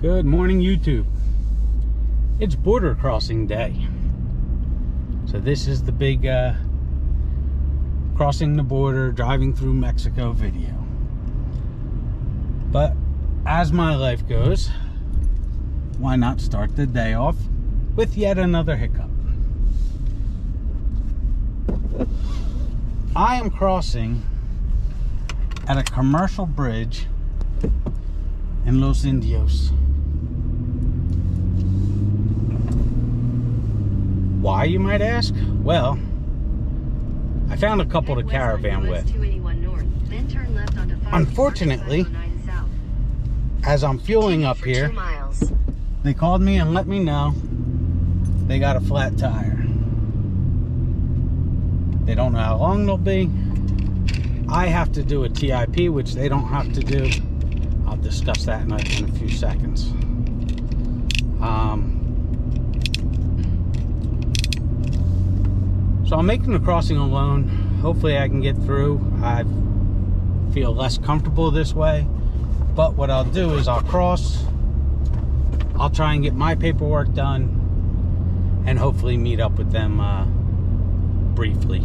Good morning, YouTube. It's border crossing day. So this is the big crossing the border, driving through Mexico video. But as my life goes, why not start the day off with yet another hiccup? I am crossing at a commercial bridge in Los Indios. Why, you might ask? Well, I found a couple to caravan with. Unfortunately, as I'm fueling up here, they called me and let me know they got a flat tire. They don't know how long they'll be. I have to do a TIP, which they don't have to do. I'll discuss that in a few seconds. So I'm making the crossing alone. Hopefully I can get through. I feel less comfortable this way. But what I'll do is I'll cross. I'll try and get my paperwork done. And hopefully meet up with them briefly.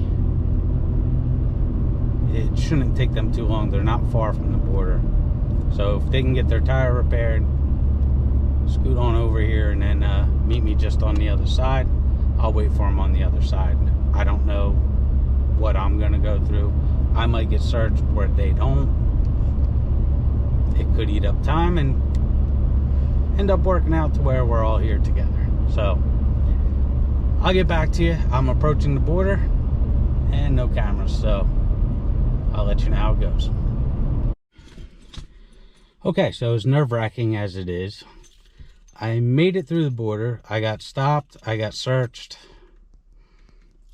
It shouldn't take them too long. They're not far from the border. So if they can get their tire repaired, scoot on over here and then meet me just on the other side. I'll wait for them on the other side. I don't know what I'm going to go through. I might get searched where they don't. It could eat up time and end up working out to where we're all here together. So I'll get back to you. I'm approaching the border and no cameras, so I'll let you know how it goes. Okay, so as nerve-wracking as it is, I made it through the border. I got stopped. I got searched.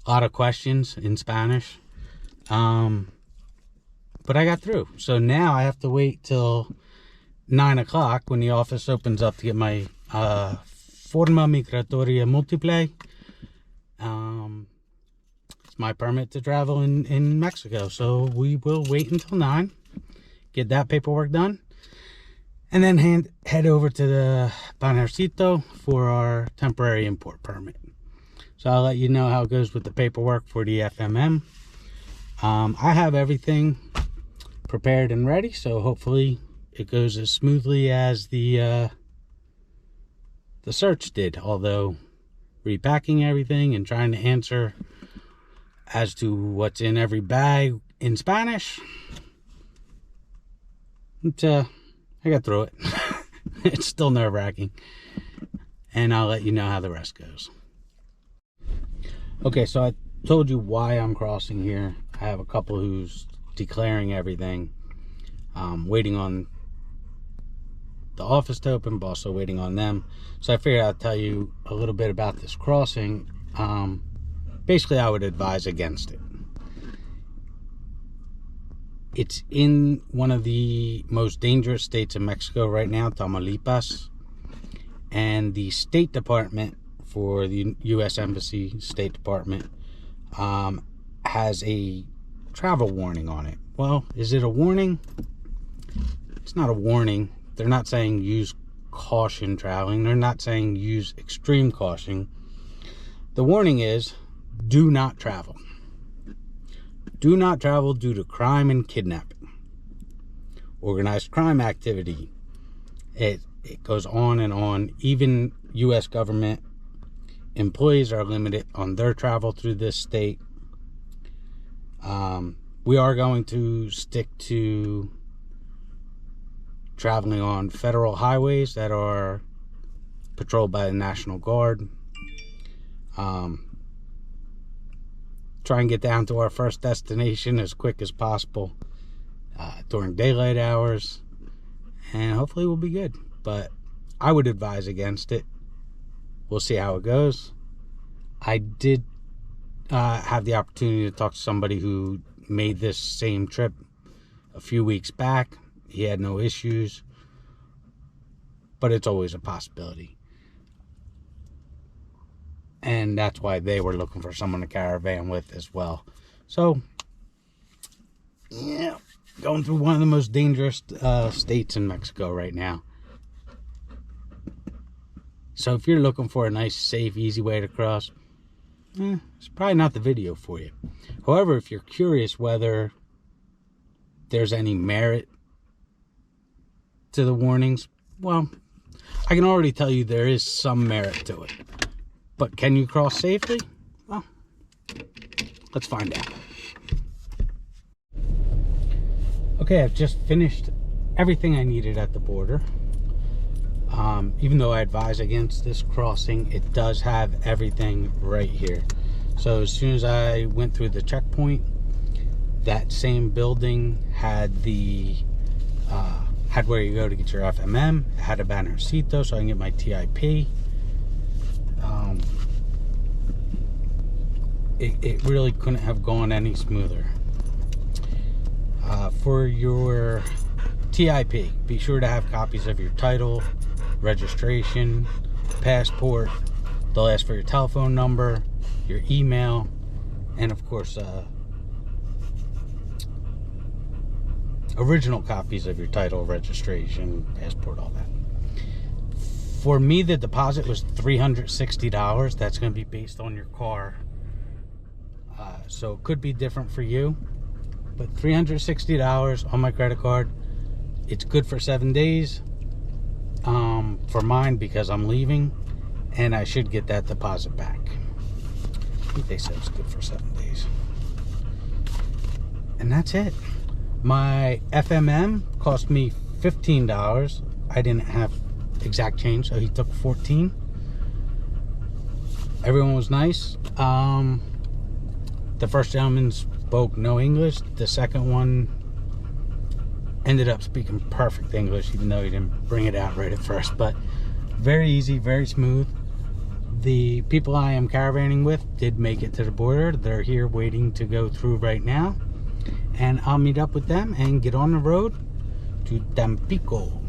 A lot of questions in Spanish. But I got through. So now I have to wait till 9 o'clock when the office opens up to get my Forma Migratoria Multiple. It's my permit to travel in Mexico. So we will wait until 9. Get that paperwork done. And then head over to the Banercito for our temporary import permit. So I'll let you know how it goes with the paperwork for the FMM. I have everything prepared and ready, so hopefully it goes as smoothly as the search did. Although repacking everything and trying to answer as to what's in every bag in Spanish, I got through it. It's still nerve-wracking. And I'll let you know how the rest goes. Okay, so I told you why I'm crossing here. I have a couple who's declaring everything. Waiting on the office to open, but also waiting on them. So I figured I'd tell you a little bit about this crossing. Basically, I would advise against it. It's in one of the most dangerous states in Mexico right now, Tamaulipas. And the State Department for the U.S. Embassy, State Department, has a travel warning on it. Well, is it a warning? It's not a warning. They're not saying use caution traveling. They're not saying use extreme caution. The warning is do not travel. Do not travel due to crime and kidnapping. Organized crime activity. It goes on and on. Even U.S. government employees are limited on their travel through this state. We are going to stick to traveling on federal highways that are patrolled by the National Guard. Try and get down to our first destination as quick as possible during daylight hours, and hopefully we'll be good. But I would advise against it. We'll see how it goes. I did have the opportunity to talk to somebody who made this same trip a few weeks back. He had no issues, but it's always a possibility. And that's why they were looking for someone to caravan with as well. So, yeah, going through one of the most dangerous states in Mexico right now. So if you're looking for a nice, safe, easy way to cross, it's probably not the video for you. However, if you're curious whether there's any merit to the warnings, well, I can already tell you there is some merit to it. But can you cross safely? Well, let's find out. Okay, I've just finished everything I needed at the border. Even though I advise against this crossing, it does have everything right here. So as soon as I went through the checkpoint, that same building had the had where you go to get your FMM. It had a bannercito so I can get my TIP. It really couldn't have gone any smoother. For your TIP, be sure to have copies of your title, registration, passport. They'll ask for your telephone number, your email, and of course original copies of your title, registration, passport, all that. For me, the deposit was $360. That's going to be based on your car, so it could be different for you, but $360 on my credit card. It's good for 7 days for mine because I'm leaving, and I should get that deposit back. I think they said it's good for 7 days. And that's it. My FMM cost me $15. I didn't have exact change, so he took $14. Everyone was nice. The first gentleman spoke no English. The second one ended up speaking perfect English, even though he didn't bring it out right at first. But very easy, very smooth. The people I am caravanning with did make it to the border. They're here waiting to go through right now, and I'll meet up with them and get on the road to Tampico.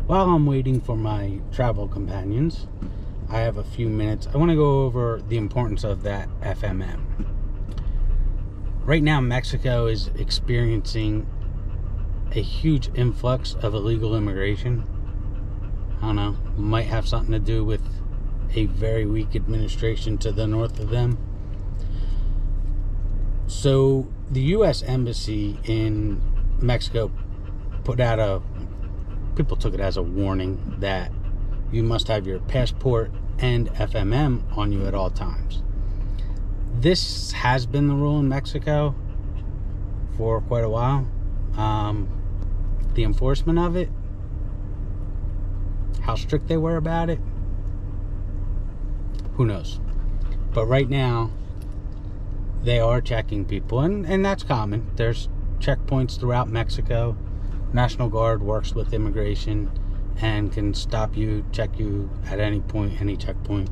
While I'm waiting for my travel companions, I have a few minutes. I want to go over the importance of that FMM. Right now, Mexico is experiencing a huge influx of illegal immigration. I don't know, might have something to do with a very weak administration to the north of them. So the U.S. Embassy in Mexico put out people took it as a warning that you must have your passport and FMM on you at all times. This has been the rule in Mexico for quite a while. The enforcement of it, how strict they were about it, who knows? But right now, they are checking people, and that's common. There's checkpoints throughout Mexico. National Guard works with immigration and can stop you, check you at any point, any checkpoint.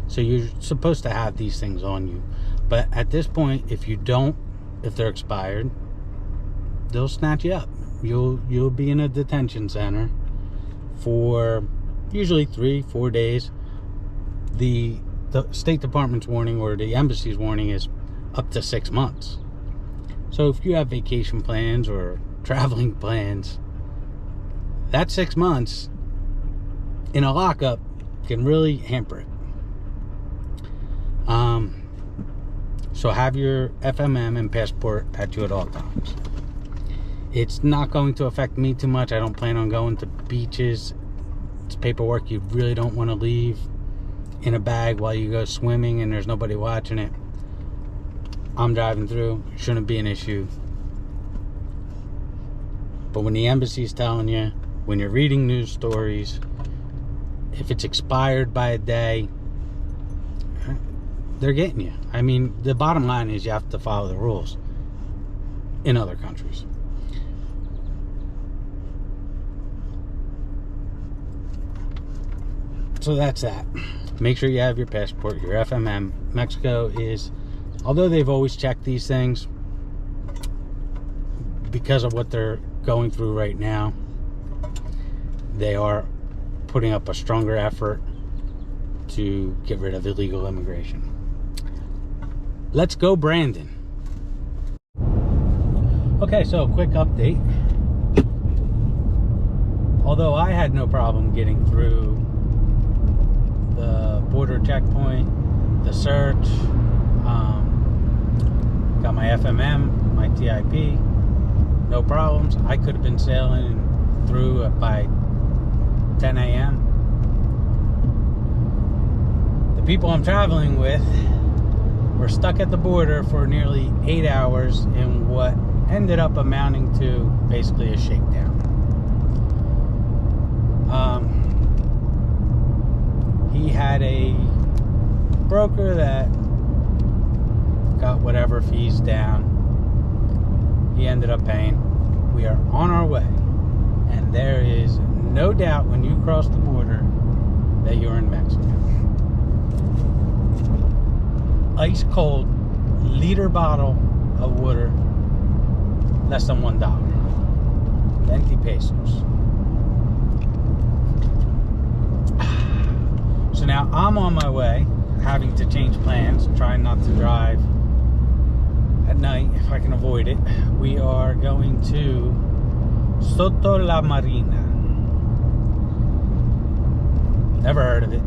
So you're supposed to have these things on you. But at this point, if you don't, if they're expired, they'll snatch you up. You'll be in a detention center for usually 3-4 days. The State Department's warning, or the embassy's warning, is up to 6 months. So if you have vacation plans or traveling plans, that 6 months in a lockup can really hamper it. So have your FMM and passport at you at all times. It's not going to affect me too much. I don't plan on going to beaches. It's paperwork you really don't want to leave in a bag while you go swimming and there's nobody watching it. I'm driving through. Shouldn't be an issue. But when the embassy's telling you, when you're reading news stories, if it's expired by a day, they're getting you. I mean, the bottom line is you have to follow the rules in other countries. So that's that. Make sure you have your passport, your FMM. Mexico is, although they've always checked these things, because of what they're going through right now, they are putting up a stronger effort to get rid of illegal immigration. Let's go, Brandon. Okay, so a quick update. although I had no problem getting through the border checkpoint, the search, got my FMM, my TIP, no problems. I could have been sailing through by 10 a.m. The people I'm traveling with were stuck at the border for nearly 8 hours in what ended up amounting to basically a shakedown. He had a broker that got whatever fees down. He ended up paying. We are on our way, and there is no doubt when you cross the border that you're in Mexico. Ice cold liter bottle of water, less than $1, 20 pesos. So now I'm on my way, having to change plans, trying not to drive at night if I can avoid it. We are going to Soto la Marina. Never heard of it.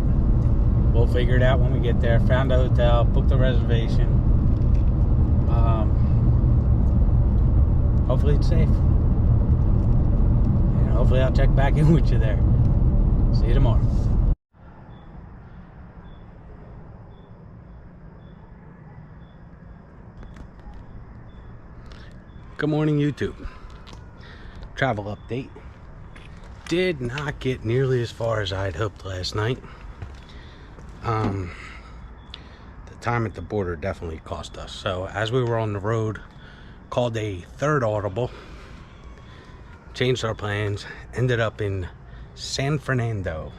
We'll figure it out when we get there. Found a hotel, booked a reservation. Hopefully it's safe. And hopefully I'll check back in with you there. See you tomorrow. Good morning, YouTube. Travel update. Did not get nearly as far as I'd hoped last night. The time at the border definitely cost us. So as we were on the road, called a third audible, changed our plans, ended up in San Fernando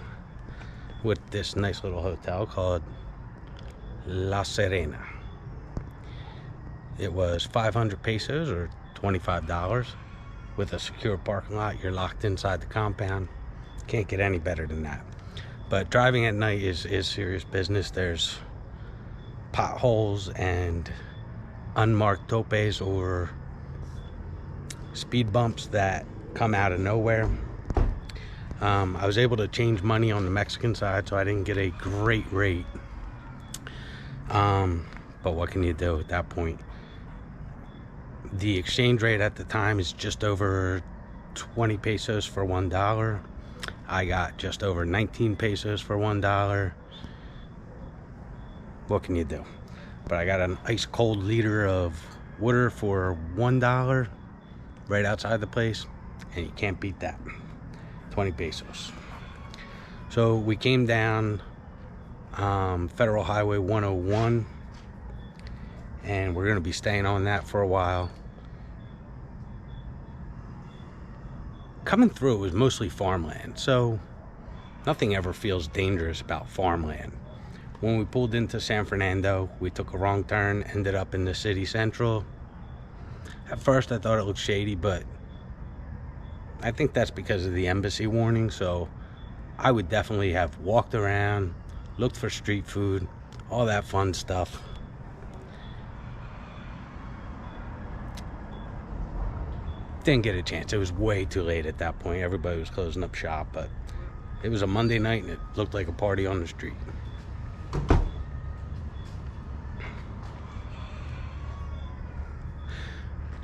with this nice little hotel called La Serena. It was 500 pesos or $25 with a secure parking lot. You're locked inside the compound. Can't get any better than that. But driving at night is serious business. There's potholes and unmarked topes or speed bumps that come out of nowhere. I was able to change money on the Mexican side, so I didn't get a great rate. But what can you do at that point? The exchange rate at the time is just over 20 pesos for $1. I got just over 19 pesos for $1. What can you do? But I got an ice cold liter of water for $1 right outside the place, and you can't beat that. 20 pesos. So we came down Federal Highway 101, and we're going to be staying on that for a while. Coming through, it was mostly farmland, so nothing ever feels dangerous about farmland. When we pulled into San Fernando, we took a wrong turn, ended up in the city central. At first I thought it looked shady, but I think that's because of the embassy warning. So I would definitely have walked around, looked for street food, all that fun stuff. Didn't get a chance. It was way too late at that point. Everybody was closing up shop, but it was a Monday night and it looked like a party on the street.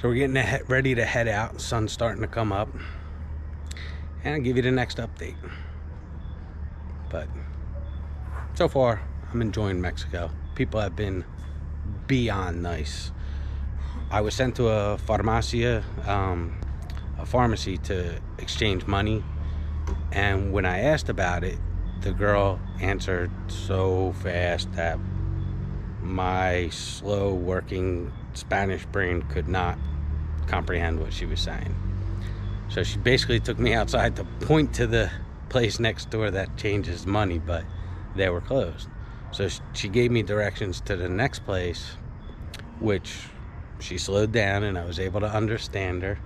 So we're getting ready to head out. Sun's starting to come up, and I'll give you the next update. But so far, I'm enjoying Mexico. People have been beyond nice. I was sent to a farmacia, a pharmacy, to exchange money, and when I asked about it, the girl answered so fast that my slow working Spanish brain could not comprehend what she was saying. So she basically took me outside to point to the place next door that changes money, but they were closed. So she gave me directions to the next place, which she slowed down and I was able to understand her.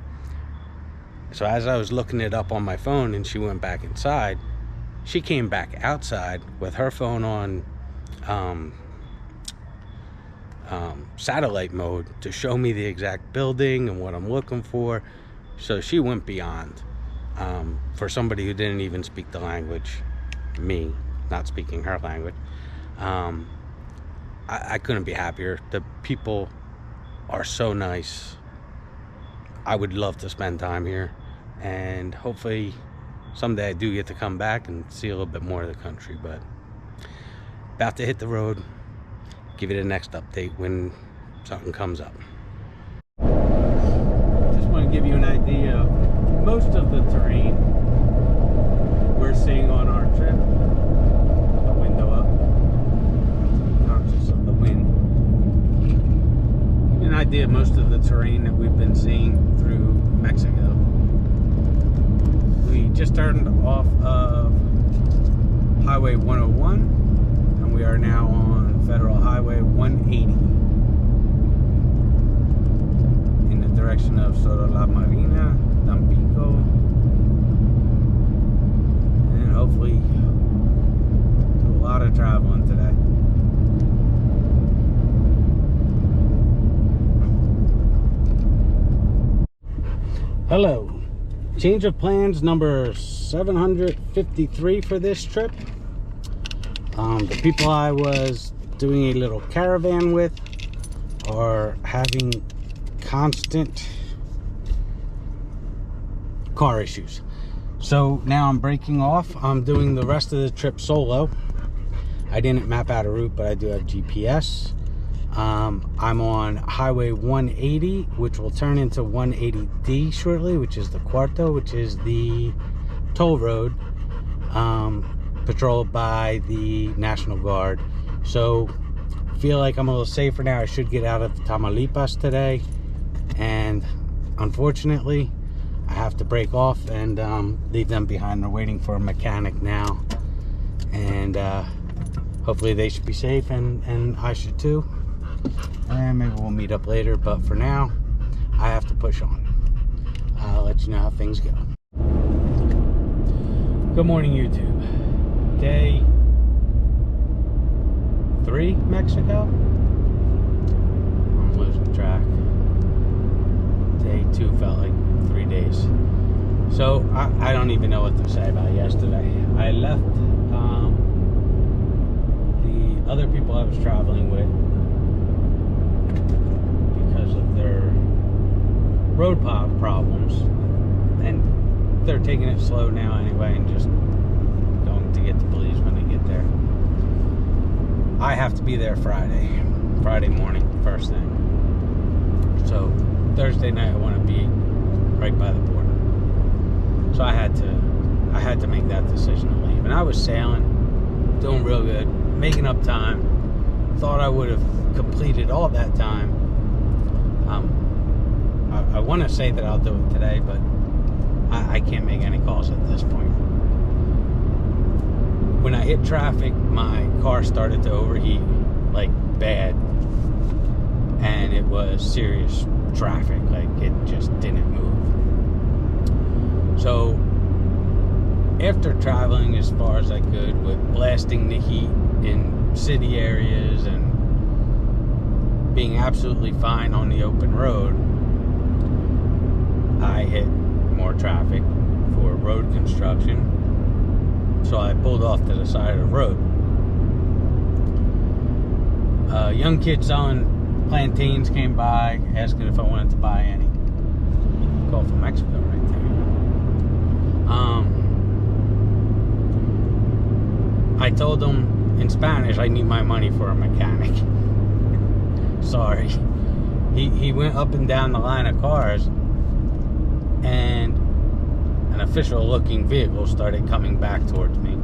So as I was looking it up on my phone and she went back inside, she came back outside with her phone on satellite mode to show me the exact building and what I'm looking for. So she went beyond. For somebody who didn't even speak the language, me not speaking her language, I couldn't be happier. The people are so nice. I would love to spend time here, and hopefully someday I do get to come back and see a little bit more of the country. But about to hit the road, give you the next update when something comes up. Just want to give you an idea of most of the terrain we're seeing on our trip. The window up, conscious of the wind. An idea of most of the terrain that we've been seeing through Mexico. We just turned off of Highway 101 and we are now on Federal Highway 180 in the direction of Soto La Marina, Tampico, and hopefully do a lot of traveling today. Hello. Change of plans number 753 for this trip. The people I was doing a little caravan with are having constant car issues. So now I'm breaking off. I'm doing the rest of the trip solo. I didn't map out a route, but I do have GPS. I'm on Highway 180, which will turn into 180D shortly, which is the Cuarto, which is the toll road patrolled by the National Guard. So feel like I'm a little safer now. I should get out of Tamaulipas today, and unfortunately I have to break off and leave them behind. They're waiting for a mechanic now, and hopefully they should be safe, and I should too. And maybe we'll meet up later, but for now I have to push on. I'll let you know how things go. Good morning, YouTube. Day 3 Mexico. I'm losing track. Day 2 felt like 3 days. So I don't even know what to say about yesterday. I left the other people I was traveling with because of their road problems, and they're taking it slow now anyway and just going to get to Belize when they get there. I have to be there Friday morning, first thing. So Thursday night I want to be right by the border. So I had to make that decision to leave. And I was sailing, doing real good, making up time. Thought I would have completed all that time. I want to say that I'll do it today, but I can't make any calls at this point. When I hit traffic, my car started to overheat like bad, and it was serious traffic. Like, it just didn't move. So after traveling as far as I could with blasting the heat in city areas and being absolutely fine on the open road, I hit more traffic for road construction. So I pulled off to the side of the road. A young kid selling plantains came by, asking if I wanted to buy any. Gulf of Mexico right there. I told him in Spanish I need my money for a mechanic. Sorry. He went up and down the line of cars, and an official looking vehicle started coming back towards me.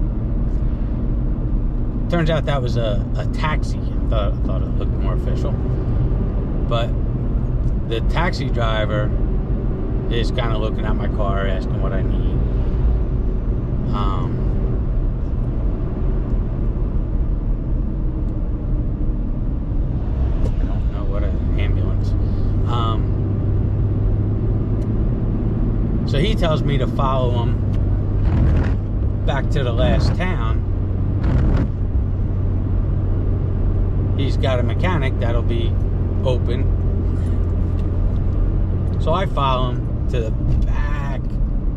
Turns out that was a taxi. I thought it looked more official, but the taxi driver is kind of looking at my car, asking what I need. I don't know what an ambulance. So he tells me to follow him back to the last town. He's got a mechanic that'll be open. So I follow him to the back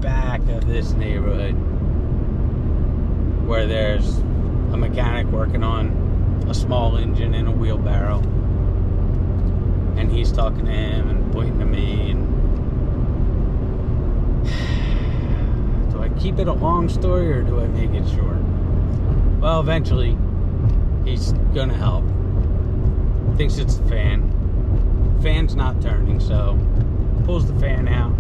back of this neighborhood where there's a mechanic working on a small engine in a wheelbarrow, and he's talking to him and pointing to me. And do I keep it a long story or do I make it short? Well, eventually he's gonna help. Thinks it's the fan. Fan's not turning, so pulls the fan out.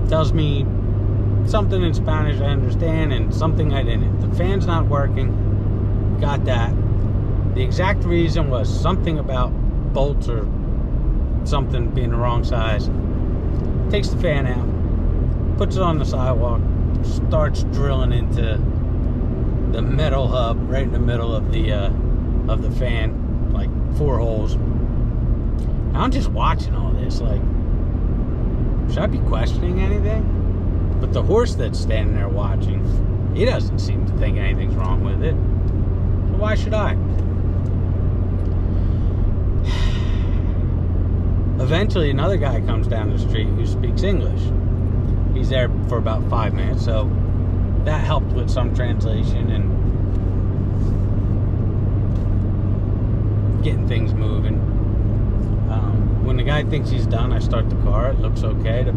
Tells me something in Spanish I understand and something I didn't. The fan's not working. Got that. The exact reason was something about bolts or something being the wrong size. Takes the fan out, puts it on the sidewalk, starts drilling into the metal hub right in the middle of the fan, like 4 holes. And I'm just watching all this, like, should I be questioning anything? But the horse that's standing there watching, he doesn't seem to think anything's wrong with it. So why should I? Eventually, another guy comes down the street who speaks English. He's there for about 5 minutes, so that helped with some translation and getting things moving. When the guy thinks he's done, I start the car. It looks okay. The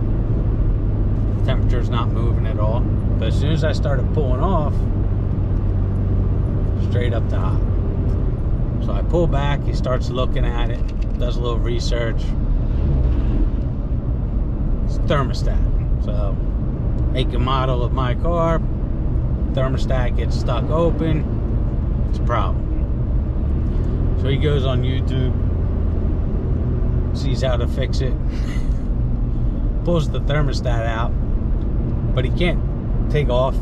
temperature's not moving at all. But as soon as I started pulling off, straight up to hot. So I pull back. He starts looking at it, does a little research. It's a thermostat. So, make and model of my car. Thermostat gets stuck open. It's a problem. So he goes on YouTube, sees how to fix it, pulls the thermostat out, but he can't take off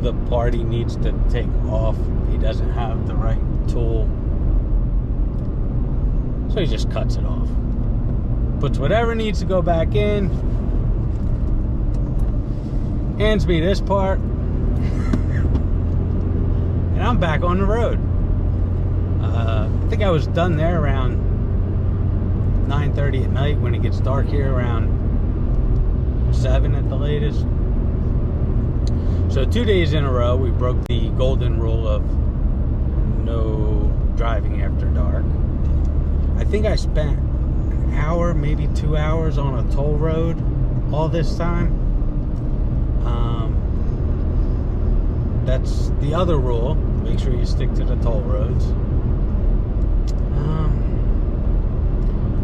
the part he needs to take off. He doesn't have the right tool. So he just cuts it off. Puts whatever needs to go back in. Hands me this part. And I'm back on the road. I think I was done there around 9:30 at night. When it gets dark here, around 7 at the latest. So 2 days in a row, we broke the golden rule of no driving after dark. I think I spent an hour, maybe 2 hours on a toll road all this time. That's the other rule. Make sure you stick to the toll roads.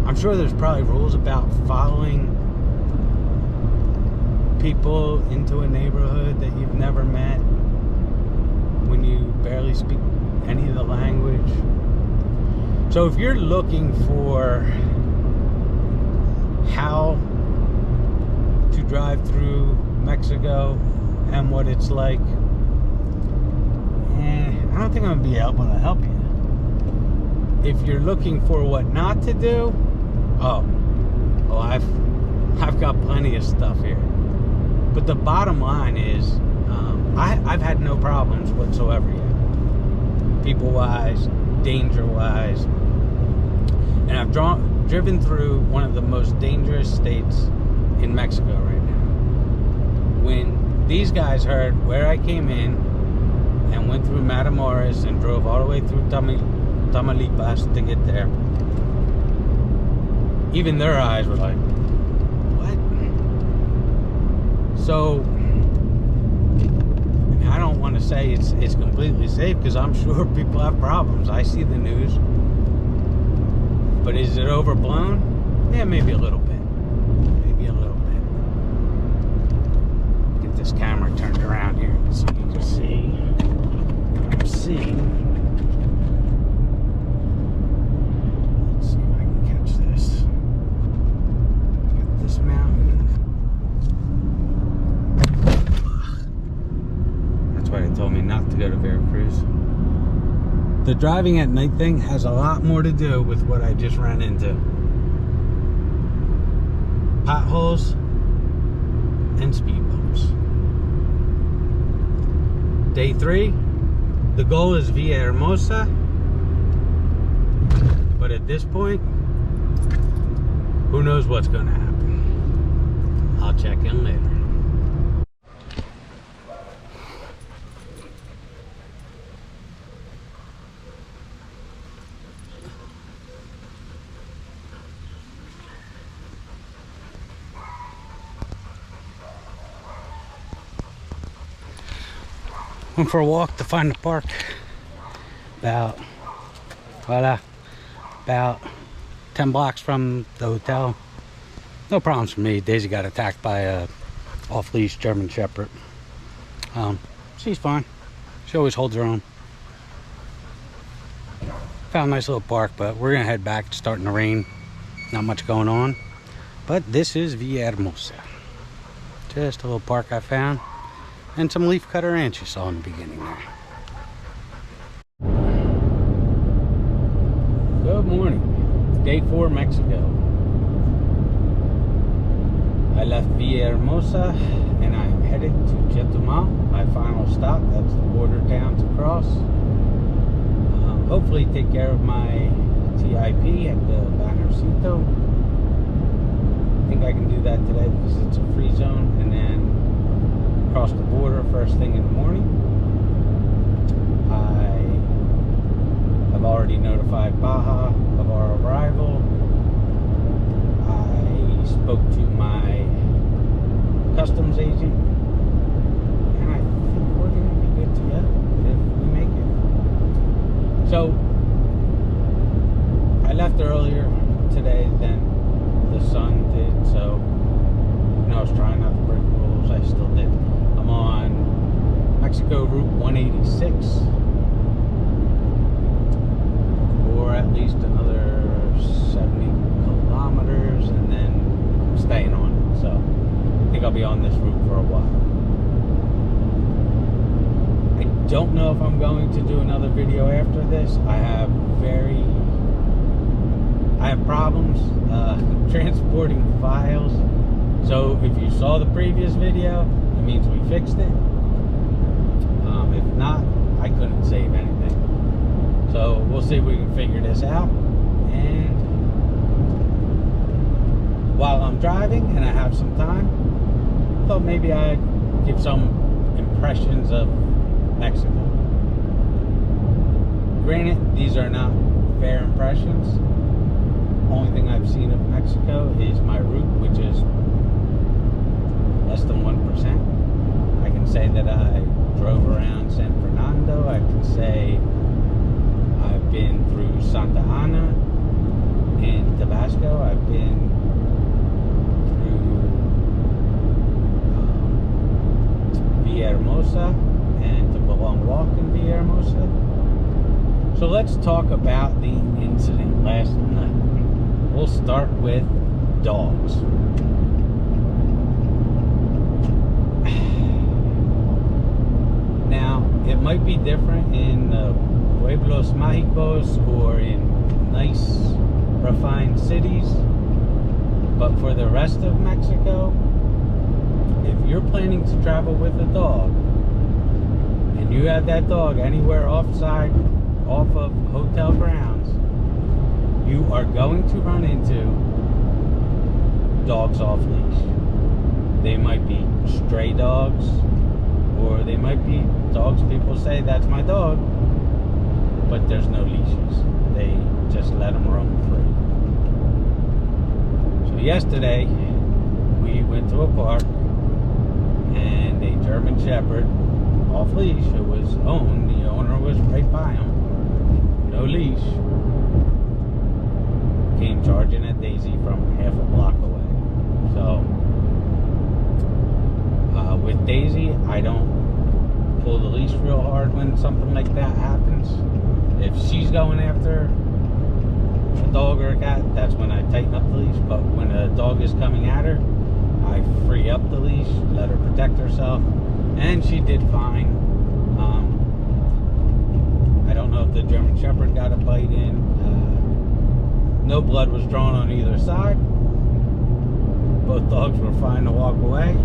I'm sure there's probably rules about following people into a neighborhood that you've never met when you barely speak any of the language. So if you're looking for how to drive through Mexico and what it's like, I don't think I'm going to be able to help you. If you're looking for what not to do, I've got plenty of stuff here. But the bottom line is, I've had no problems whatsoever yet. People-wise, danger-wise. And I've driven through one of the most dangerous states in Mexico right now. When these guys heard where I came in and went through Matamoros and drove all the way through Tamaulipas to get there, even their eyes were like, what? So, I don't want to say it's completely safe, because I'm sure people have problems. I see the news. But is it overblown? Yeah, maybe a little bit. Maybe a little bit. Get this camera turned around here so you can see what I'm seeing. Let's see if I can catch this. Got this mountain. That's why they told me not to go to Veracruz. The driving at night thing has a lot more to do with what I just ran into. Potholes and speed bumps. Day 3, the goal is Villahermosa, but at this point, who knows what's going to happen. I'll check in later. Went for a walk to find the park. About 10 blocks from the hotel. No problems for me. Daisy got attacked by a off-leash German Shepherd. She's fine. She always holds her own. Found a nice little park, but we're gonna head back. It's starting to rain. Not much going on. But this is Villahermosa. Just a little park I found. And some leaf cutter ants you saw in the beginning there. Good morning. Day 4, Mexico. I left Villahermosa and I am headed to Chetumal, my final stop. That's the border town to cross. Hopefully take care of my TIP at the Bannercito. I think I can do that today because it's a free zone, and then cross the border first thing in the morning. I have already notified Baja of our arrival. I spoke to my customs agent, and I think we're going to be good to go if we make it. So I left earlier today than the sun did, so I was trying not to break rules. I still did. I'm on Mexico Route 186 for at least another 70 kilometers, and then I'm staying on it. So I think I'll be on this route for a while. I don't know if I'm going to do another video after this. I have problems transporting files. So if you saw the previous video, it means we fixed it. If not, I couldn't save anything. So we'll see if we can figure this out. And while I'm driving and I have some time, I thought maybe I'd give some impressions of Mexico. Granted, these are not fair impressions. Only thing I've seen of Mexico is my route, which is less than 1%. I can say that I drove around San Fernando. I can say I've been through Santa Ana in Tabasco. I've been through Villahermosa and took a long walk in Villahermosa. So let's talk about the incident last night. We'll start with dogs. Now, it might be different in Pueblos Mágicos or in nice, refined cities, but for the rest of Mexico, if you're planning to travel with a dog, and you have that dog anywhere off of hotel grounds, you are going to run into dogs off leash. They might be stray dogs, or they might be dogs people say, that's my dog, but there's no leashes. They just let them roam free. So yesterday, we went to a park, and a German Shepherd off leash, who was owned, the owner was right by him, no leash, came charging at Daisy from half a block away. So with Daisy, I don't pull the leash real hard when something like that happens. If she's going after a dog or a cat, that's when I tighten up the leash. But when a dog is coming at her, I free up the leash, let her protect herself, and she did fine. I don't know if the German Shepherd got a bite in. No blood was drawn on either side. Both dogs were fine to walk away.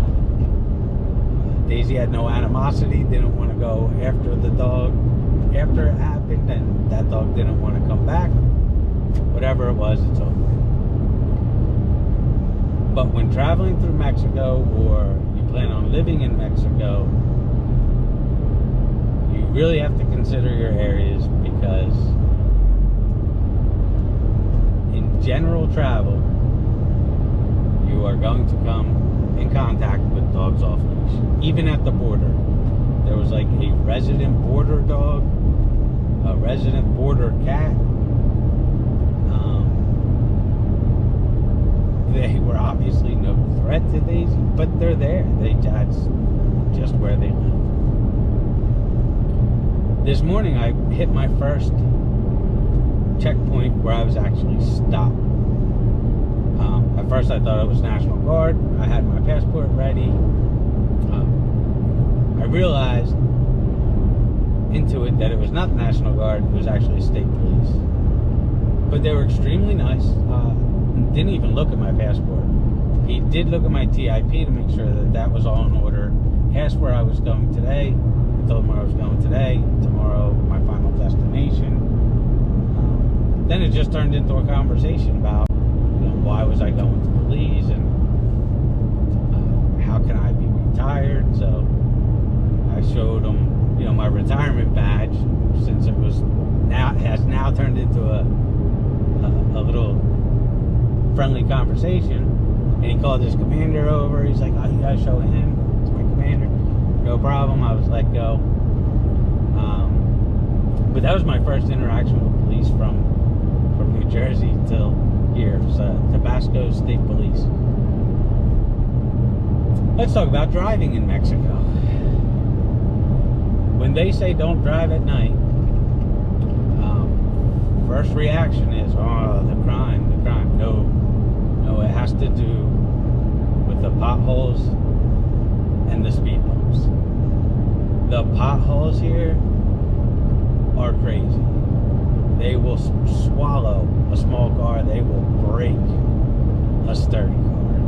Daisy had no animosity, didn't want to go after the dog after it happened, and that dog didn't want to come back. Whatever it was, it's over. But when traveling through Mexico, or you plan on living in Mexico, you really have to consider your areas, because in general travel, you are going to come in contact with dogs off leash. Even at the border, there was like a resident border dog, a resident border cat. They were obviously no threat to these, but they're there. That's just where they live. This morning I hit my first checkpoint where I was actually stopped. At first I thought it was National Guard. I had my passport ready. I realized into it that it was not the National Guard, it was actually state police. But they were extremely nice. Didn't even look at my passport. He did look at my TIP to make sure that that was all in order. Asked where I was going today. I told him where I was going today. Tomorrow, my final destination. Then it just turned into a conversation about, why was I going to Belize, and how can I be retired. So I showed him, my retirement badge, since it has now turned into a little friendly conversation. And he called his commander over. He's like, "Oh, you gotta show him. It's my commander." No problem. I was let go. But that was my first interaction with police from New Jersey till here. It was Tabasco State Police. Let's talk about driving in Mexico. When they say don't drive at night, first reaction is, oh, the crime. No, it has to do with the potholes and the speed bumps. The potholes here are crazy. They will swallow a small car. They will break a sturdy car.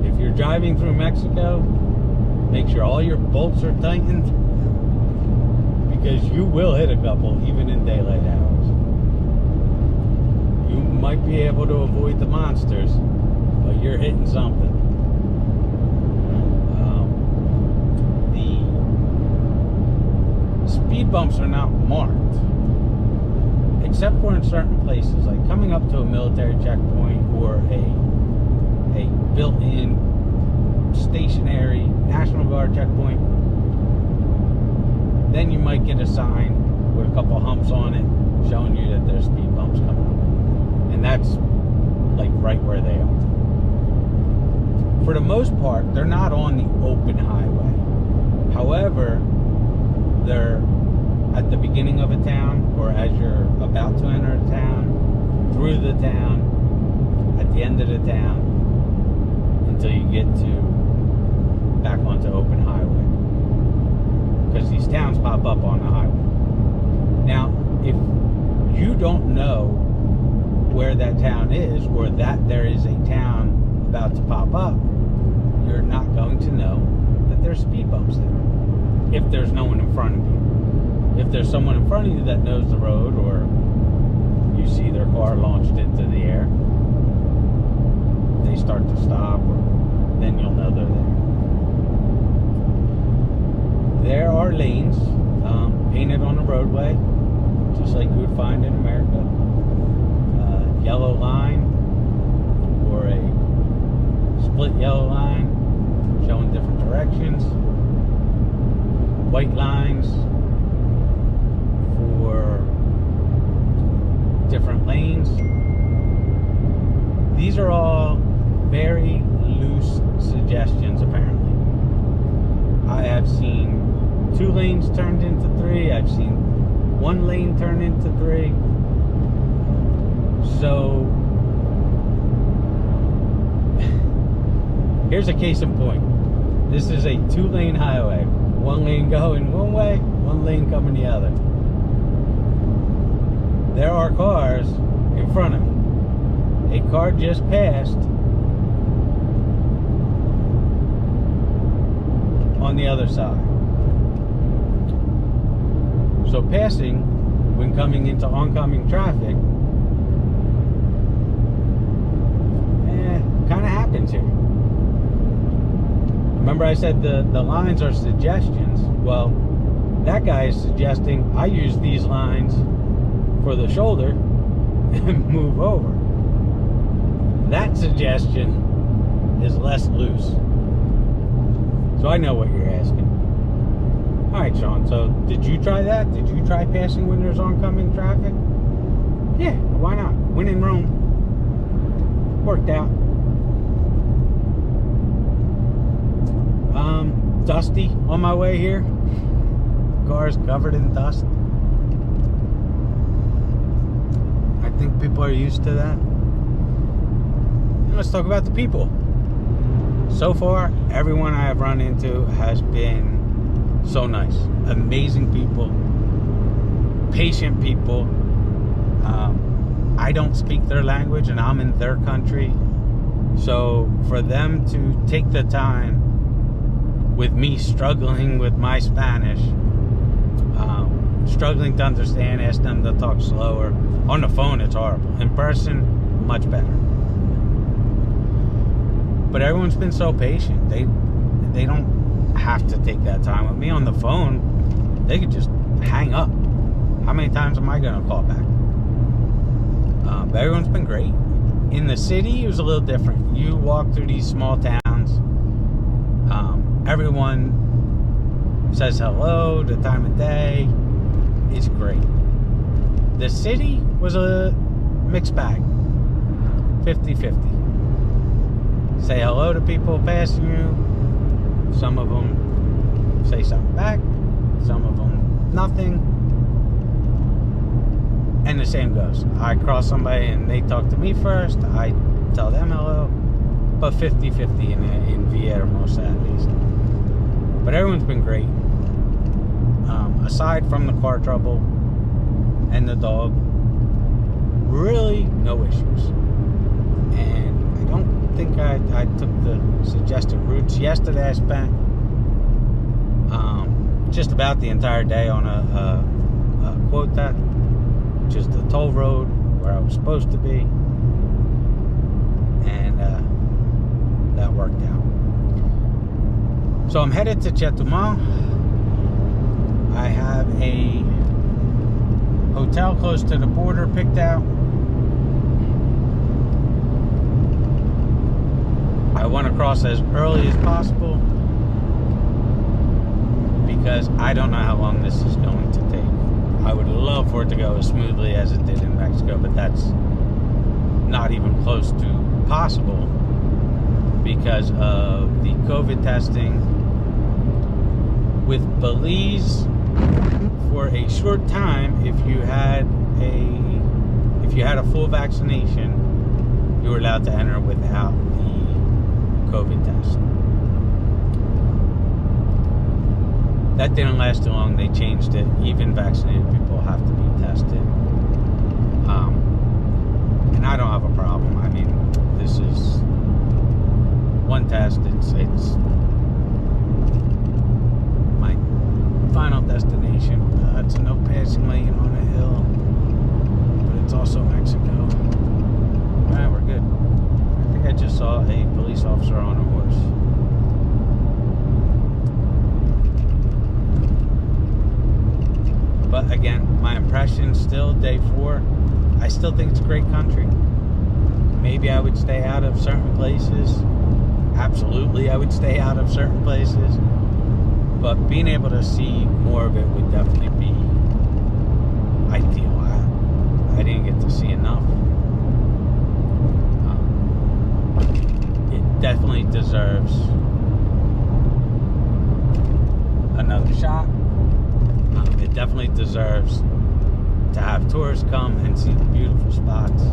If you're driving through Mexico, make sure all your bolts are tightened, because you will hit a couple even in daylight hours. You might be able to avoid the monsters, but you're hitting something. The speed bumps are not marked, except for in certain places, like coming up to a military checkpoint or a built-in stationary National Guard checkpoint. Then you might get a sign with a couple humps on it showing you that there's speed bumps coming up. And that's like right where they are. For the most part, they're not on the open highway. However, they're at the beginning of a town, or as you're about to enter a town, through the town, at the end of the town, until you get to back onto open highway. Because these towns pop up on the highway. Now, if you don't know where that town is, or that there is a town about to pop up, you're not going to know that there's speed bumps there. If there's no one in front of you. If there's someone in front of you that knows the road, or you see their car launched into the air, they start to stop, then you'll know they're there. There are lanes painted on the roadway, just like you would find in America. Yellow line, or a split yellow line showing different directions. White lines for different lanes. These are all very loose suggestions, apparently. I have seen 2 lanes turned into 3. I've seen 1 lane turn into 3. So here's a case in point. This is a 2-lane highway. 1 lane going one way, 1 lane coming the other. There are cars in front of me. A car just passed on the other side. So passing, when coming into oncoming traffic, remember I said the lines are suggestions. Well, that guy is suggesting I use these lines for the shoulder and move over. That suggestion is less loose. So I know what you're asking. Alright, Sean, so did you try that? Did you try passing when there's oncoming traffic? Yeah, why not? When in Rome. Worked out. Dusty on my way here. Cars covered in dust. I think people are used to that. And let's talk about the people. So far, everyone I have run into has been so nice. Amazing people. Patient people. I don't speak their language and I'm in their country. So for them to take the time with me struggling with my Spanish, struggling to understand, ask them to talk slower. On the phone, it's horrible. In person, much better. But everyone's been so patient. They don't have to take that time with me. On the phone, they could just hang up. How many times am I going to call back? But everyone's been great. In the city, it was a little different. You walk through these small towns. Everyone says hello, the time of day. It's great. The city was a mixed bag. 50-50. Say hello to people passing you. Some of them say something back. Some of them nothing. And the same goes. I cross somebody and they talk to me first. I tell them hello. But 50-50 in Villahermosa at least. But everyone's been great. Aside from the car trouble and the dog, really no issues. And I don't think I took the suggested routes. Yesterday I spent just about the entire day on a quota, which is the toll road where I was supposed to be. And that worked out. So I'm headed to Chetumal. I have a hotel close to the border picked out. I want to cross as early as possible because I don't know how long this is going to take. I would love for it to go as smoothly as it did in Mexico, but that's not even close to possible because of the COVID testing. With Belize, for a short time, if you had a full vaccination, you were allowed to enter without the COVID test. That didn't last too long. They changed it. Even vaccinated people have to be tested. And I don't have a problem. I mean, this is one test. It's my final destination. It's a no passing lane on a hill, but it's also Mexico. Alright, we're good. I think I just saw a police officer on a horse. But again, my impression still, day 4, I still think it's a great country. Maybe I would stay out of certain places. Absolutely, I would stay out of certain places. But being able to see more of it would definitely be ideal. I didn't get to see enough. It definitely deserves another shot. It definitely deserves to have tourists come and see the beautiful spots.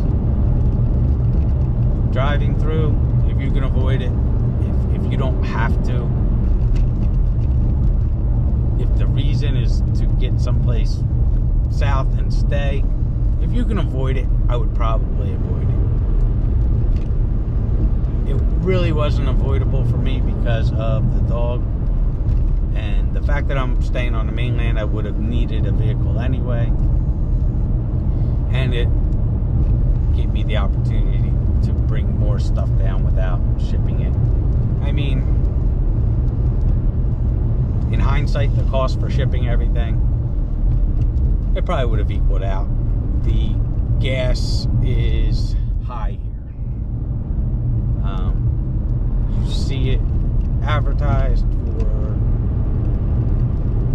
Driving through, if you can avoid it, if you don't have to, if the reason is to get someplace south and stay, if you can avoid it, I would probably avoid it. It really wasn't avoidable for me because of the dog. And the fact that I'm staying on the mainland, I would have needed a vehicle anyway. And it gave me the opportunity to bring more stuff down without shipping it. I mean, hindsight, the cost for shipping everything, it probably would have equaled out. The gas is high here. You see it advertised for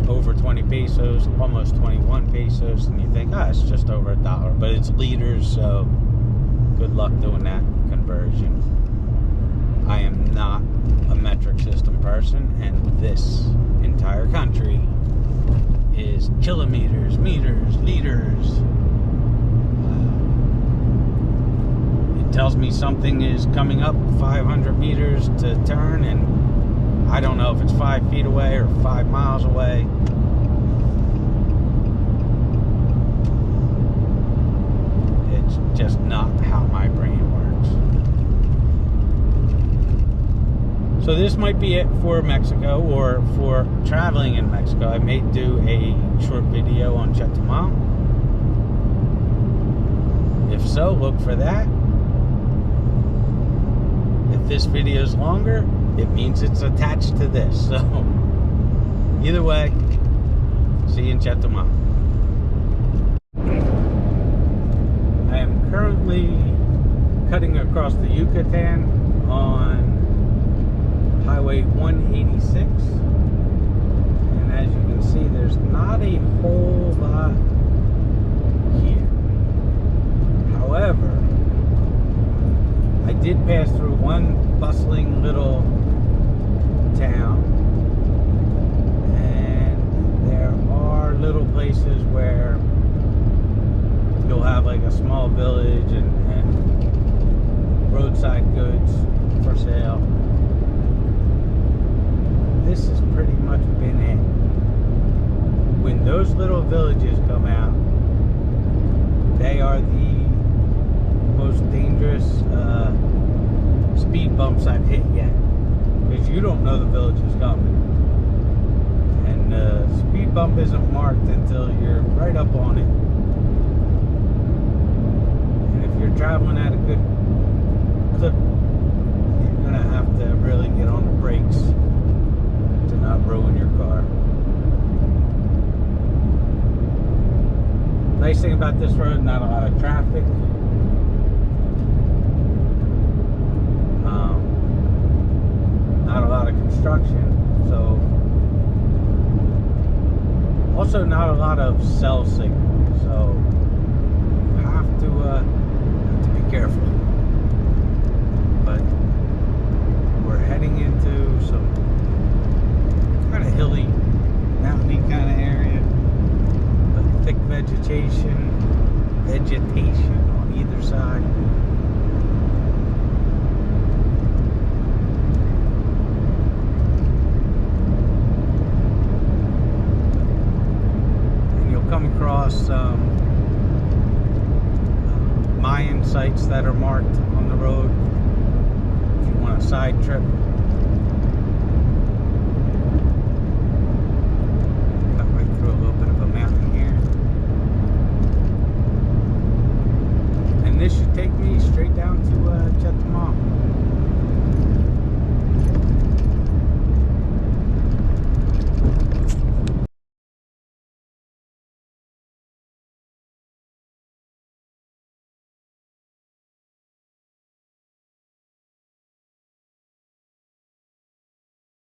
over 20 pesos, almost 21 pesos, and you think, oh, it's just over $1, but it's liters, so good luck doing that conversion. I am not a metric system person, and this entire country is kilometers, meters, liters. It tells me something is coming up 500 meters to turn, and I don't know if it's 5 feet away or 5 miles away. It's just not how my brain works. So this might be it for Mexico, or for traveling in Mexico. I may do a short video on Chetumal. If so, look for that. If this video is longer, it means it's attached to this. So either way, see you in Chetumal. I am currently cutting across the Yucatan on Highway 186, and as you can see, there's not a whole lot here. However, I did pass through one bustling little town, and there are little places where you'll have like a small village and roadside goods for sale. This has pretty much been it. When those little villages come out, they are the most dangerous speed bumps I've hit yet, because you don't know the village is coming, and the speed bump isn't marked until you're right up on it. And if you're traveling at a good clip, you're gonna have to really get on the brakes to not ruin your car. Nice thing about this road, not a lot of traffic. Not a lot of construction, so also not a lot of cell signal, so you have to be careful. But we're heading into some kind of hilly, mountainy kind of area, but thick vegetation on either side. Come across Mayan sites that are marked on the road if you want a side trip.